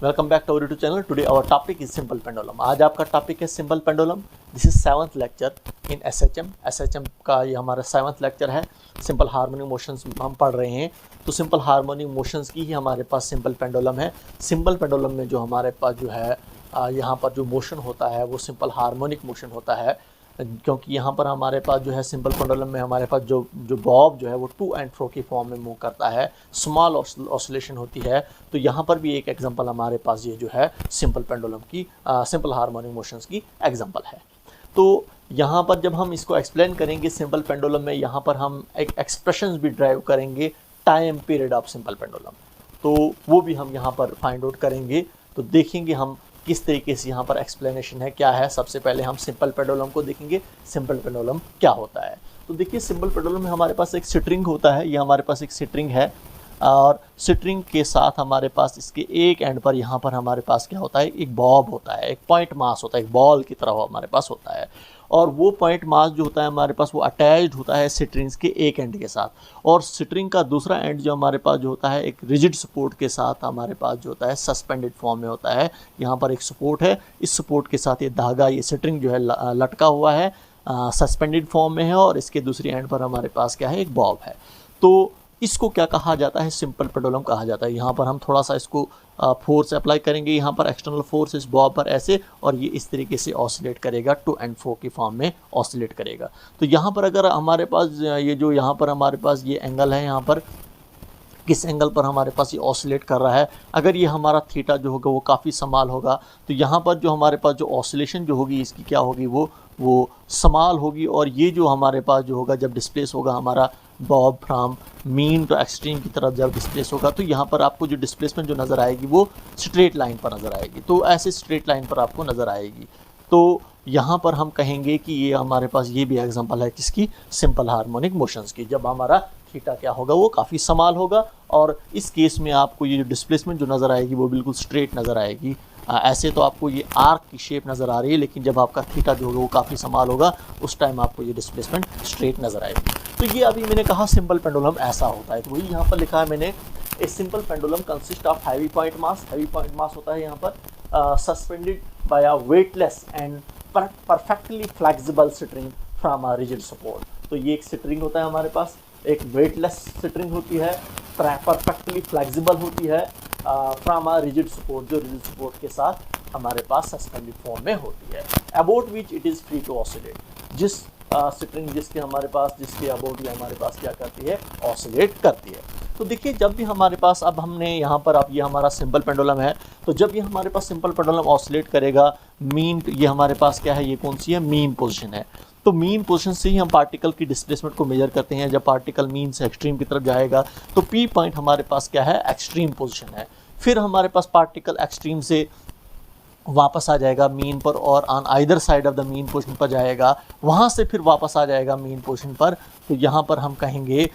Welcome back to our YouTube channel. Today our topic is simple pendulum. आज आपका टॉपिक है simple pendulum. This is 7th lecture in SHM का ये हमारा 7th लेक्चर है। सिंपल हार्मोनिक मोशंस हम पढ़ रहे हैं, तो सिंपल हार्मोनिक मोशंस की ही हमारे पास सिंपल पेंडुलम है। सिंपल पेंडुलम में जो हमारे पास जो है यहाँ पर जो मोशन होता है वो सिंपल हार्मोनिक मोशन होता है, क्योंकि यहाँ पर हमारे पास जो है सिंपल पेंडुलम में हमारे पास जो बॉब जो है वो टू एंड फ्रो की फॉर्म में मूव करता है, स्मॉल ऑसिलेशन होती है। तो यहाँ पर भी एक एग्जांपल हमारे पास ये जो है सिंपल पेंडुलम की सिंपल हार्मोनिक मोशंस की एग्जांपल है। तो यहाँ पर जब हम इसको एक्सप्लेन करेंगे सिंपल पेंडुलम में, यहाँ पर हम एक एक्सप्रेशंस भी ड्राइव करेंगे time period of simple pendulum, तो वो भी हम यहाँ पर फाइंड आउट करेंगे। तो देखेंगे हम किस तरीके से यहाँ पर एक्सप्लेनेशन है क्या है। सबसे पहले हम सिंपल पेंडुलम को देखेंगे, सिंपल पेंडुलम क्या होता है। तो देखिए सिंपल पेंडुलम में हमारे पास एक स्ट्रिंग होता है, ये हमारे पास एक स्ट्रिंग है और स्ट्रिंग के साथ हमारे पास इसके एक एंड पर यहाँ पर हमारे पास क्या होता है, एक बॉब होता है, एक पॉइंट मास होता है, एक बॉल की तरह हमारे पास होता है। और वो पॉइंट मास जो होता है हमारे पास वो अटैच्ड होता है स्ट्रिंग्स के एक एंड के साथ, और स्ट्रिंग का दूसरा एंड जो हमारे पास जो होता है एक रिजिड सपोर्ट के साथ हमारे पास जो होता है सस्पेंडेड फॉर्म में होता है। यहाँ पर एक सपोर्ट है, इस सपोर्ट के साथ ये धागा, ये स्ट्रिंग जो है लटका हुआ है, सस्पेंडेड फॉर्म में है, और इसके दूसरी एंड पर हमारे पास क्या है, एक बॉब है। तो इसको क्या कहा जाता है, सिंपल पेंडुलम कहा जाता है। यहाँ पर हम थोड़ा सा इसको फोर्स अप्लाई करेंगे, यहाँ पर एक्सटर्नल फोर्स इस बॉब पर ऐसे, और ये इस तरीके से ऑसिलेट करेगा, टू एंड फ्रो की फॉर्म में ऑसिलेट करेगा। तो यहाँ पर अगर हमारे पास ये जो यहाँ पर हमारे पास ये एंगल है, यहाँ पर किस एंगल पर हमारे पास ये ऑसिलेट कर रहा है, अगर ये हमारा थीटा जो होगा वो काफ़ी स्मॉल होगा, तो यहाँ पर जो हमारे पास जो ऑसिलेशन जो होगी इसकी क्या होगी, वो स्मॉल होगी। और ये जो हमारे पास जो होगा जब डिस्प्लेस होगा हमारा bob from mean to extreme की तरफ जब डिस्प्लेस होगा, तो यहाँ पर आपको जो डिस्प्लेसमेंट जो नज़र आएगी वो स्ट्रेट लाइन पर नज़र आएगी। तो ऐसे स्ट्रेट लाइन पर आपको नज़र आएगी। तो यहाँ पर हम कहेंगे कि ये हमारे पास ये भी एग्जांपल है किसकी, सिंपल हार्मोनिक मोशंस की, जब हमारा थीटा क्या होगा वो काफ़ी स्मॉल होगा, और इस केस में आपको ये जो डिस्प्लेसमेंट जो नज़र आएगी वो बिल्कुल स्ट्रेट नज़र आएगी। ऐसे तो आपको ये आर्क की शेप नज़र आ रही है, लेकिन जब आपका थीटा जो होगा वो काफ़ी स्मॉल होगा उस टाइम आपको ये डिस्प्लेसमेंट स्ट्रेट नज़र आएगी। तो ये अभी मैंने कहा सिंपल पेंडुलम ऐसा होता है, तो वही यहाँ पर लिखा है मैंने, a simple pendulum consist of heavy point mass. Heavy point mass होता है यहाँ पर suspended bye a weightless and perfectly flexible string from a rigid support. तो ये एक स्ट्रिंग होता है हमारे पास, एक वेटलेस स्ट्रिंग होती है, परफेक्टली फ्लेक्सिबल होती है फ्रॉम अ रिजिड सपोर्ट, जो रिजिड सपोर्ट के साथ हमारे पास सस्पेंडेड फॉर्म में होती है, about which it is free to oscillate. जिस स्ट्रिंग जिसके हमारे पास जिसके अबाउट ये हमारे पास क्या करती है, ऑसिलेट करती है। तो देखिए जब भी हमारे पास, अब हमने यहाँ पर, अब ये हमारा सिंपल पेंडुलम है, तो जब ये हमारे पास सिंपल पेंडुलम ऑसिलेट करेगा, मीन, ये हमारे पास क्या है, ये कौन सी है, मीन पोजीशन है। तो मीन पोजीशन से ही हम पार्टिकल की डिस्प्लेसमेंट को मेजर करते हैं। जब पार्टिकल मीन से एक्सट्रीम की तरफ जाएगा तो पी पॉइंट हमारे पास क्या है, एक्सट्रीम पोजीशन है। फिर हमारे पास पार्टिकल एक्सट्रीम से वापस आ जाएगा मीन पर, और on either side of the mean position पर जाएगा, वहाँ से फिर वापस आ जाएगा मीन पोजीशन पर। तो यहाँ पर हम कहेंगे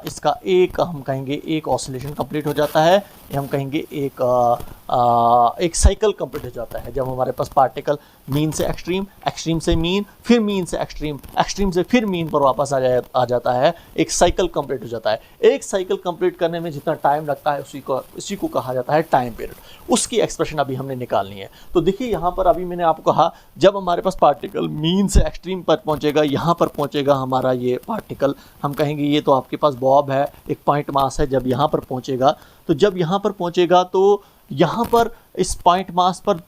इसका हम कहेंगे एक ऑसिलेशन कंप्लीट हो जाता है, हम कहेंगे एक साइकिल कंप्लीट हो जाता है, जब हमारे पास पार्टिकल मीन से एक्सट्रीम, एक्सट्रीम से मीन, फिर मीन से एक्सट्रीम, एक्सट्रीम से फिर मीन पर वापस आ जाता है, एक साइकिल कंप्लीट हो जाता है। एक साइकिल कंप्लीट करने में जितना टाइम लगता है उसी को कहा जाता है टाइम पीरियड। उसकी एक्सप्रेशन अभी हमने निकालनी है। तो देखिए यहाँ पर अभी मैंने आपको कहा, जब हमारे पास पार्टिकल मीन से एक्सट्रीम पर पहुँचेगा, यहाँ पर पहुँचेगा हमारा ये पार्टिकल, हम कहेंगे ये तो आपके पास बॉब है, एक पॉइंट मास है, जब यहाँ पर पहुँचेगा, तो जब यहाँ पर पहुँचेगा तो यहाँ पर इस पॉइंट मास पर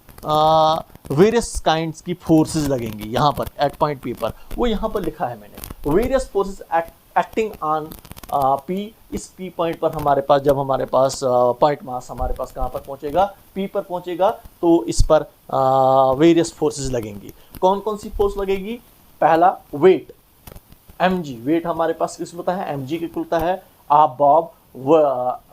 वेरियस काइंड्स की फोर्सेस लगेंगी। यहाँ पर एट पॉइंट पी पर, वो यहाँ पर लिखा है मैंने, various forces acting on P. इस पी पॉइंट पर हमारे पास, जब हमारे पास पॉइंट मास हमारे पास कहाँ पर पहुँचेगा, पी पर पहुँचेगा, तो इस पर वेरियस फोर्सेस लगेंगी। कौन कौन सी फोर्स लगेगी, पहला वेट, mg, वेट हमारे पास किस होता है, mg की होता है। आप Bob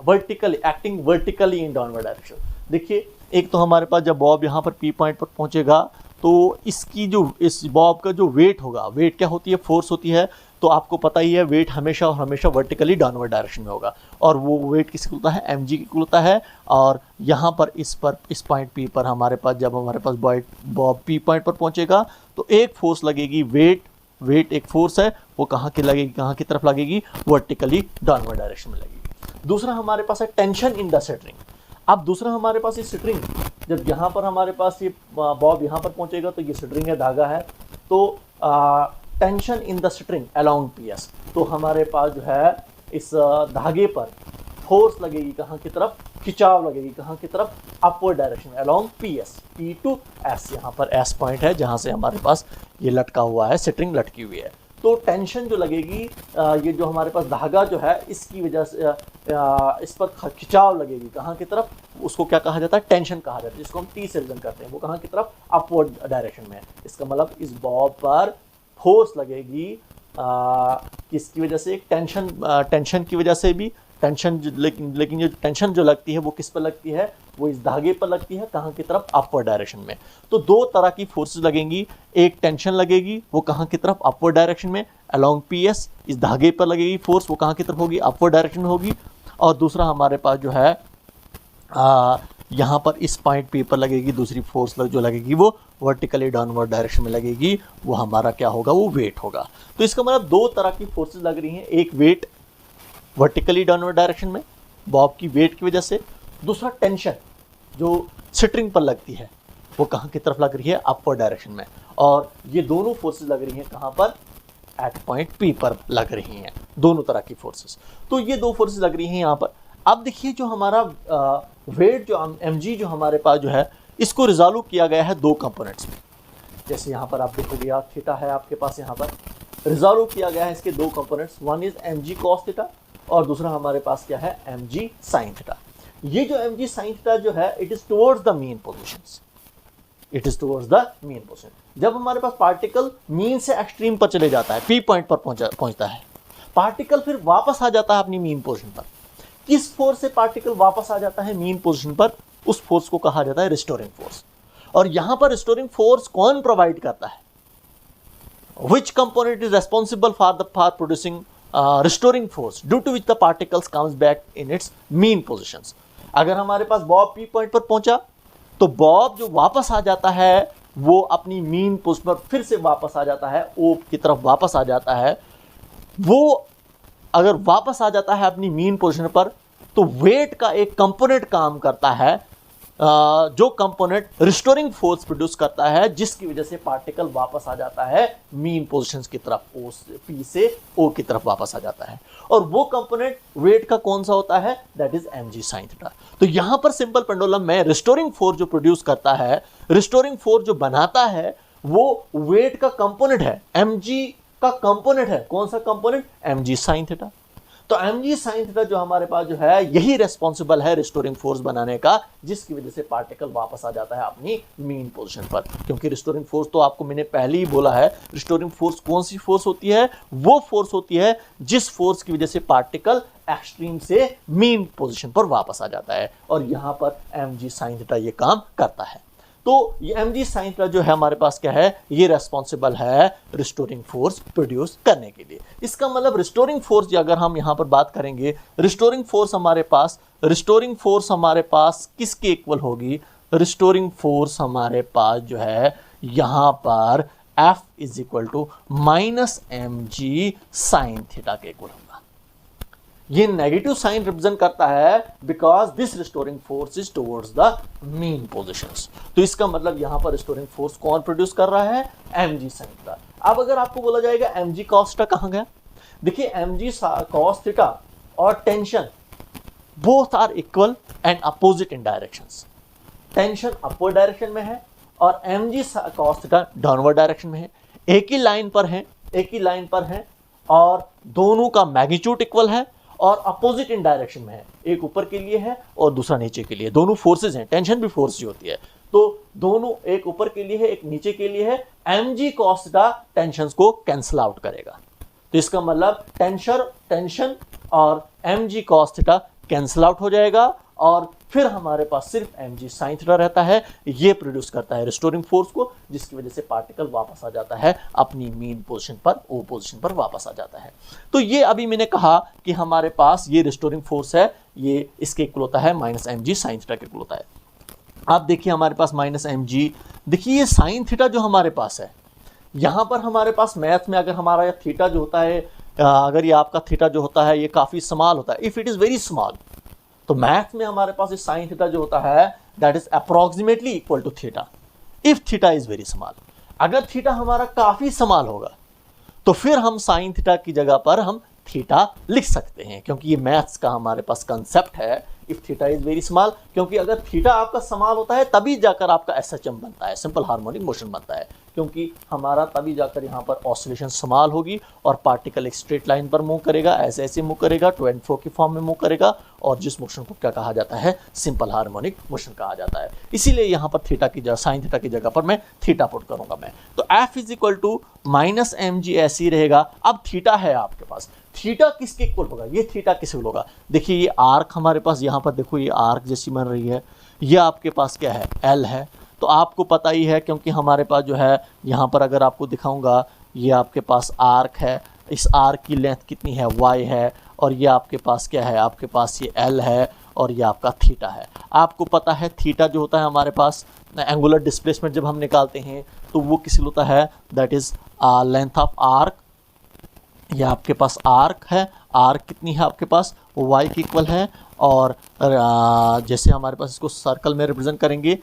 vertically acting vertically in downward direction. देखिए एक तो हमारे पास जब बॉब यहाँ पर पी पॉइंट पर पहुँचेगा तो इसकी जो, इस बॉब का जो वेट होगा, वेट क्या होती है, फोर्स होती है। तो आपको पता ही है वेट हमेशा और हमेशा वर्टिकली डाउनवर्ड डायरेक्शन में होगा, और वो वेट किसकी होता है, mg की होता है। और यहाँ पर इस पॉइंट पी पर हमारे पास, जब हमारे पास बॉब पी पॉइंट पर पहुँचेगा तो एक फोर्स लगेगी, वेट एक फोर्स है, वो कहाँ की लगेगी, कहाँ की तरफ लगेगी, वर्टिकली डाउनवर्ड डायरेक्शन में लगेगी। दूसरा हमारे पास है टेंशन इन द स्ट्रिंग। अब दूसरा हमारे पास ये स्ट्रिंग, जब यहाँ पर हमारे पास ये बॉब यहाँ पर पहुँचेगा तो ये स्ट्रिंग है, धागा है, तो tension in the string along PS, तो हमारे पास जो है इस धागे पर फोर्स लगेगी कहाँ की तरफ, खिंचाव लगेगी कहाँ की तरफ, upward direction along PS, P to S, यहाँ पर S पॉइंट है जहाँ से हमारे पास ये लटका हुआ है, स्ट्रिंग लटकी हुई है। तो टेंशन जो लगेगी, ये जो हमारे पास धागा जो है इसकी वजह से इस पर खिंचाव लगेगी कहाँ की तरफ, उसको क्या कहा जाता है, टेंशन कहा जाता है, जिसको हम T से रिप्रेजेंट करते हैं, वो कहाँ की तरफ, अपवर्ड डायरेक्शन में है। इसका मतलब इस बॉब पर फोर्स लगेगी किसकी वजह से, एक टेंशन की वजह से भी, टेंशन लेकिन जो टेंशन जो लगती है वो किस पर लगती है, वो इस धागे पर लगती है, कहाँ की तरफ, अपवर्ड डायरेक्शन में। तो दो तरह की फोर्सेस लगेंगी, एक टेंशन लगेगी वो कहाँ की तरफ, अपवर्ड डायरेक्शन में अलोंग PS, इस धागे पर लगेगी फोर्स, वो कहाँ की तरफ होगी, अपवर्ड डायरेक्शन में होगी। और दूसरा हमारे पास जो है यहाँ पर इस पॉइंट P पर लगेगी दूसरी फोर्स जो लगेगी वो वर्टिकली डाउनवर्ड डायरेक्शन में लगेगी, वो हमारा क्या होगा, वो वेट होगा। तो इसका मतलब दो तरह की फोर्सेस लग रही हैं, एक वेट वर्टिकली डाउनवर्ड डायरेक्शन में बॉब की वेट की वजह से, दूसरा टेंशन जो स्ट्रिंग पर लगती है वो कहाँ की तरफ लग रही है, अपवर्ड डायरेक्शन में। और ये दोनों फोर्सेस लग रही हैं कहाँ पर, एट पॉइंट P पर लग रही हैं, दोनों तरह की फोर्सेस। तो ये दो फोर्सेस लग रही हैं यहाँ पर। अब देखिए जो हमारा वेट जो mg जो हमारे पास जो है, इसको रिजॉल्व किया गया है दो कंपोनेंट्स में। जैसे यहाँ पर आप देखोगे, थीटा है आपके पास, यहाँ पर रिजॉल्व किया गया है इसके दो components, one is mg cos theta और दूसरा हमारे पास क्या है, mg sin थीटा। ये जो mg sin थीटा जो है, it is towards the mean positions, it is towards the mean position. जब हमारे पास पार्टिकल मीन से एक्सट्रीम पर चले जाता है, P पॉइंट पर पहुंचता है, पार्टिकल फिर वापस आ जाता है अपनी मीन पोजीशन पर। किस फोर्स से पार्टिकल वापस आ जाता है मीन पोजीशन पर, उस फोर्स को कहा जाता है रिस्टोरिंग फोर्स। और यहां पर रिस्टोरिंग फोर्स कौन प्रोवाइड करता है, which component is responsible for producing restoring force due to which the particles comes back in its mean positions. अगर हमारे पास बॉब P पॉइंट पर पहुंचा तो बॉब जो वापस आ जाता है वो अपनी मीन पोजीशन पर फिर से वापस आ जाता है, O की तरफ वापस आ जाता है। वो अगर वापस आ जाता है अपनी मीन पोजीशन पर तो वेट का एक कंपोनेंट काम करता है, जो कंपोनेंट रिस्टोरिंग फोर्स प्रोड्यूस करता है, जिसकी वजह से पार्टिकल वापस आ जाता है मीन पोजीशंस की तरफ, P से O की तरफ वापस आ जाता है। और वो कंपोनेंट वेट का कौन सा होता है, that is mg sin theta. तो यहां पर सिंपल पेंडुलम में रिस्टोरिंग फोर्स जो प्रोड्यूस करता है, रिस्टोरिंग फोर्स जो बनाता है, वो वेट का कंपोनेंट है, mg का कंपोनेंट है। कौन सा कंपोनेंट, mg sin थीटा। तो mg sin थीटा जो हमारे पास जो है, यही रेस्पॉन्सिबल है रिस्टोरिंग फोर्स बनाने का, जिसकी वजह से पार्टिकल वापस आ जाता है अपनी मीन पोजीशन पर। क्योंकि रिस्टोरिंग फोर्स तो आपको मैंने पहले ही बोला है, रिस्टोरिंग फोर्स कौन सी फोर्स होती है, वो फोर्स होती है जिस फोर्स की वजह से पार्टिकल एक्सट्रीम से मीन पोजीशन पर वापस आ जाता है। और यहां पर mg sin थीटा ये काम करता है। तो ये mg sin थीटा जो है हमारे पास क्या है, ये रेस्पॉन्सिबल है रिस्टोरिंग फोर्स प्रोड्यूस करने के लिए। इसका मतलब रिस्टोरिंग फोर्स अगर हम यहाँ पर बात करेंगे, रिस्टोरिंग फोर्स हमारे पास किसके इक्वल होगी, रिस्टोरिंग फोर्स हमारे पास जो है यहाँ पर F is equal to minus mg sin theta के इक्वल होगा। ये नेगेटिव साइन रिप्रेजेंट करता है because this restoring force is towards the mean positions. तो इसका मतलब यहां पर रिस्टोरिंग फोर्स कौन प्रोड्यूस कर रहा है, mg sin थीटा। अब अगर आपको बोला जाएगा mg cos थीटा कहां गया, देखिए mg cos थीटा और tension both are equal and opposite in directions. Tension upward direction में है और mg cos theta downward direction में है। एक ही लाइन पर हैं और दोनों का मैग्नीट्यूड इक्वल है और अपोजिट इन डायरेक्शन में है, एक ऊपर के लिए है और दूसरा नीचे के लिए। दोनों फोर्सेस हैं, टेंशन भी फोर्स ही होती है, तो दोनों एक ऊपर के लिए है, एक नीचे के लिए है। mg cos थीटा टेंशन को कैंसिल आउट करेगा। तो इसका मतलब टेंशन और mg cos theta cancel out हो जाएगा और फिर हमारे पास सिर्फ mg sin थीटा रहता है। ये प्रोड्यूस करता है रिस्टोरिंग फोर्स को, जिसकी वजह से पार्टिकल वापस आ जाता है अपनी मीन पोजीशन पर, O पोजीशन पर वापस आ जाता है। तो ये अभी मैंने कहा कि हमारे पास ये रिस्टोरिंग फोर्स है, ये इसके इक्वल होता है माइनस mg sin थीटा के इक्वल होता है। आप देखिए हमारे पास माइनस mg, देखिए ये sin थीटा जो हमारे पास है, यहाँ पर हमारे पास मैथ में अगर हमारा ये थीटा जो होता है, अगर ये आपका थीटा जो होता है ये काफ़ी स्मॉल होता है, if it is very small, तो मैथ्स में हमारे पास इस साइन थीटा जो होता है that is approximately equal to theta if theta is very small. अगर थीटा हमारा काफी स्मॉल होगा तो फिर हम साइन थीटा की जगह पर हम थीटा लिख सकते हैं, क्योंकि ये मैथ्स का हमारे पास कंसेप्ट है if theta is very small. क्योंकि अगर थीटा आपका स्मॉल होता है तभी जाकर आपका एसएचएम बनता है, सिंपल हार्मोनिक मोशन बनता है, क्योंकि हमारा तभी जाकर यहाँ पर ऑसिलेशन स्मॉल होगी और पार्टिकल एक स्ट्रेट लाइन पर मूव करेगा, ऐसे ऐसे मूव करेगा, टू एंड फ्रो की फॉर्म में मूव करेगा, और जिस मोशन को क्या कहा जाता है, सिंपल हार्मोनिक मोशन कहा जाता है। इसीलिए यहाँ पर थीटा की जगह, साइन थीटा की जगह पर मैं थीटा पुट करूंगा मैं। तो F is equal to minus M G ऐसे ही रहेगा। अब थीटा है आपके पास, थीटा किसके इक्वल होगा, ये थीटा किसके इक्वल होगा। देखिए ये आर्क हमारे पास यहाँ पर देखो, ये आर्क जैसी बन रही है, ये आपके पास क्या है, एल है। तो आपको पता ही है, क्योंकि हमारे पास जो है यहाँ पर अगर आपको दिखाऊंगा, ये आपके पास आर्क है, इस आर्क की लेंथ कितनी है, वाई है, और ये आपके पास क्या है, आपके पास ये एल है, और ये आपका थीटा है। आपको पता है थीटा जो होता है हमारे पास एंगुलर डिस्प्लेसमेंट जब हम निकालते हैं तो वो किस होता है, that is length of arc. ये आपके पास आर्क है, आर्क कितनी है आपके पास, वाई की इक्वल है। और जैसे हमारे पास इसको सर्कल में रिप्रेजेंट करेंगे,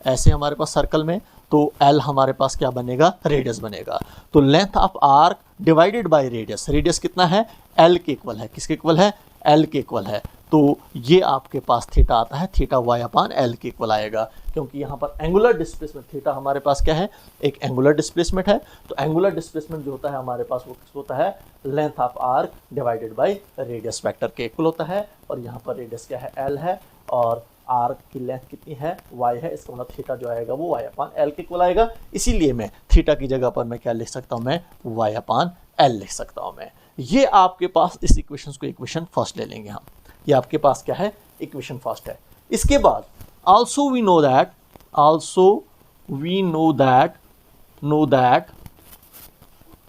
ऐसे हमारे पास सर्कल में, तो एल हमारे पास क्या बनेगा, रेडियस बनेगा। तो length of arc divided by radius, radius कितना है, एल के इक्वल है, किसके इक्वल है, एल के इक्वल है। तो ये आपके पास थीटा आता है, थीटा वाई अपान एल के इक्वल आएगा, क्योंकि यहाँ पर एंगुलर डिस्प्लेसमेंट, थीटा हमारे पास क्या है, एक एंगुलर डिस्प्लेसमेंट है। तो एंगुलर डिस्प्लेसमेंट जो होता है हमारे पास वो किस होता है, length of arc divided by radius vector के इक्वल होता है। और यहाँ पर रेडियस क्या है, एल है, और आर्क की लेंथ कितनी है, वाई है, इसका मतलब थीटा जो आएगा वो वाई अपान एल के इक्वल आएगा। इसीलिए मैं थीटा की जगह पर मैं क्या लिख सकता हूँ, मैं वाई अपान एल लिख सकता हूँ मैं। ये आपके पास इस इक्वेशन को इक्वेशन फर्स्ट ले लेंगे हम, ये आपके पास क्या है, इक्वेशन फर्स्ट है। इसके बाद also we know that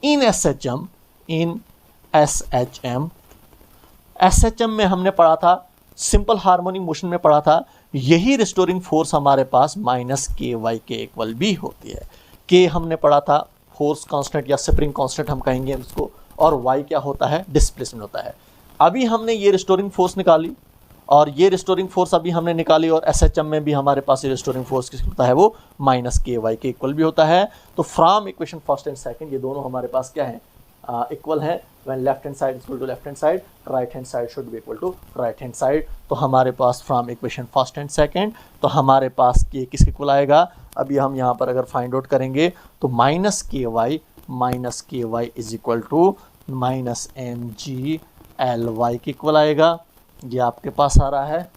in SHM में हमने पढ़ा था, सिंपल हार्मोनिक मोशन में पढ़ा था, यही रिस्टोरिंग फोर्स हमारे पास माइनस के वाई के इक्वल भी होती है। के हमने पढ़ा था फोर्स कांस्टेंट या स्प्रिंग कांस्टेंट हम कहेंगे इसको, और वाई क्या होता है, डिस्प्लेसमेंट होता है। अभी हमने ये रिस्टोरिंग फोर्स निकाली, और ये रिस्टोरिंग फोर्स अभी हमने निकाली, और एसएचएम में भी हमारे पास ये रिस्टोरिंग फोर्स किस होता है, वो माइनस के वाई के इक्वल भी होता है। तो from equation first and second ये दोनों हमारे पास क्या है, इक्वल है। When left hand side equal to left hand side, right hand side should be equal to right hand side. तो हमारे पास from equation first and second, तो हमारे पास ये किसके इक्वल आएगा, अभी हम यहाँ पर अगर फाइंड आउट करेंगे तो minus K Y is equal to minus M G L Y के इक्वल आएगा। ये आपके पास आ रहा है,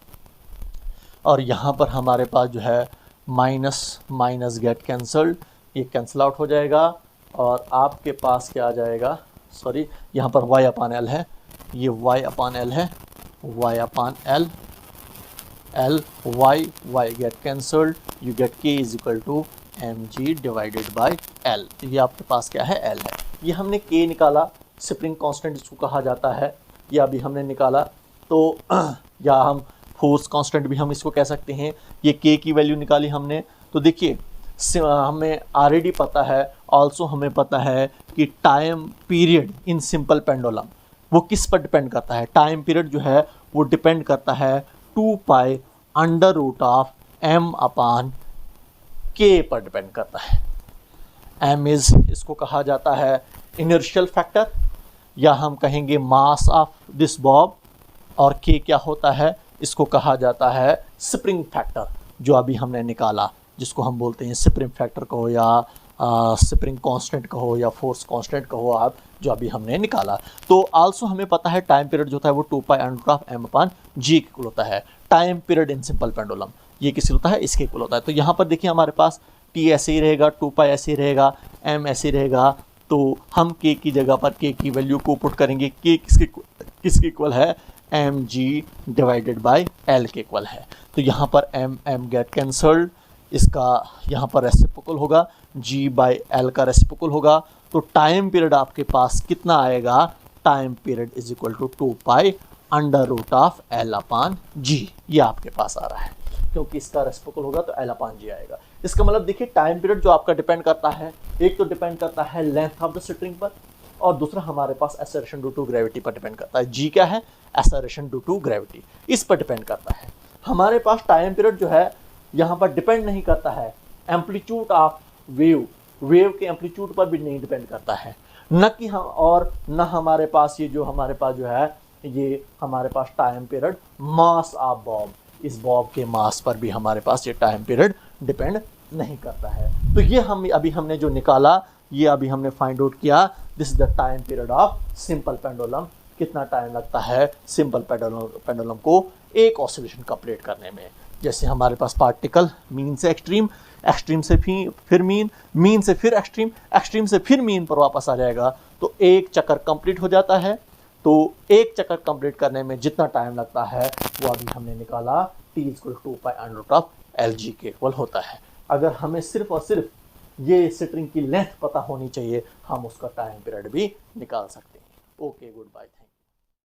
और यहाँ पर हमारे पास जो है माइनस माइनस गेट कैंसल्ड, ये कैंसिल आउट हो जाएगा, और आपके पास क्या आ जाएगा, सॉरी यहाँ पर y अपान एल है, ये y अपान एल है, y upon L, L y get cancelled, you get k is equal to M G divided by L. तो ये आपके पास क्या है, एल है। ये हमने k निकाला, स्प्रिंग कांस्टेंट जिसको कहा जाता है, ये अभी हमने निकाला। तो या हम फोर्स कांस्टेंट भी हम इसको कह सकते हैं। ये k की वैल्यू निकाली हमने, तो देखिए हमें ऑलरेडी पता है, ऑल्सो हमें पता है कि time period in simple pendulum वो किस पर डिपेंड करता है, टाइम पीरियड जो है वो डिपेंड करता है 2 pi under root of m upon k पर डिपेंड करता है। m इज इसको कहा जाता है इनर्शियल फैक्टर, या हम कहेंगे मास ऑफ दिस बॉब, और k क्या होता है, इसको कहा जाता है स्प्रिंग फैक्टर, जो अभी हमने निकाला, जिसको हम बोलते हैं स्प्रिंग फैक्टर कहो, या स्प्रिंग कांस्टेंट कहो, या फोर्स कांस्टेंट कहो आप, जो अभी हमने निकाला। तो आल्सो हमें पता है टाइम पीरियड जो होता है वो 2 pi under of m upon g equal होता है। Time period in simple pendulum ये किसी होता है, इसके इक्वल होता है। तो यहाँ पर देखिए हमारे पास t ऐसे ही रहेगा, 2 पाई ऐसे ही रहेगा, m ऐसे ही रहेगा। तो हम k की जगह पर k की वैल्यू को पुट करेंगे, k किसके इक्वल है, M G divided by L के इक्वल है। तो यहाँ पर m गेट कैंसल्ड, इसका यहाँ पर रेसिप्रोकल होगा, g बाई एल का रेसिप्रोकल होगा। तो टाइम पीरियड आपके पास कितना आएगा, time period is equal to 2 pi under root of L upon g, ये आपके पास आ रहा है, क्योंकि इसका रेसिप्रोकल होगा तो एल अपान जी आएगा। इसका मतलब देखिए टाइम पीरियड जो आपका डिपेंड करता है, एक तो डिपेंड करता है लेंथ ऑफ द स्ट्रिंग पर, और दूसरा हमारे पास एक्सेलरेशन ड्यू टू ग्रेविटी पर डिपेंड करता है। जी क्या है? एक्सेलरेशन ड्यू टू ग्रेविटी, इस पर डिपेंड करता है। हमारे पास टाइम पीरियड जो है यहाँ पर डिपेंड नहीं करता है एम्पलीट्यूड ऑफ वेव के एम्पलीट्यूड पर भी नहीं डिपेंड करता है, न कि हम और न हमारे पास ये जो हमारे पास जो है ये हमारे पास time period mass of bob, इस बॉब के मास पर भी हमारे पास ये टाइम पीरियड डिपेंड नहीं करता है। तो ये हम अभी हमने जो निकाला, ये अभी हमने फाइंड आउट किया, this is the time period of simple pendulum. कितना टाइम लगता है सिंपल पेंडुलम को एक ऑसिलेशन कंप्लीट करने में। जैसे हमारे पास पार्टिकल मीन से एक्सट्रीम, एक्सट्रीम से फिर मीन, मीन से फिर एक्सट्रीम, एक्सट्रीम से फिर मीन पर वापस आ जाएगा, तो एक चक्कर कंप्लीट हो जाता है। तो एक चक्कर कंप्लीट करने में जितना टाइम लगता है वो अभी हमने निकाला T=2π√LG केवल होता है। अगर हमें सिर्फ और सिर्फ ये स्ट्रिंग की लेंथ पता होनी चाहिए, हम उसका टाइम पीरियड भी निकाल सकते हैं। Okay, goodbye, thank you.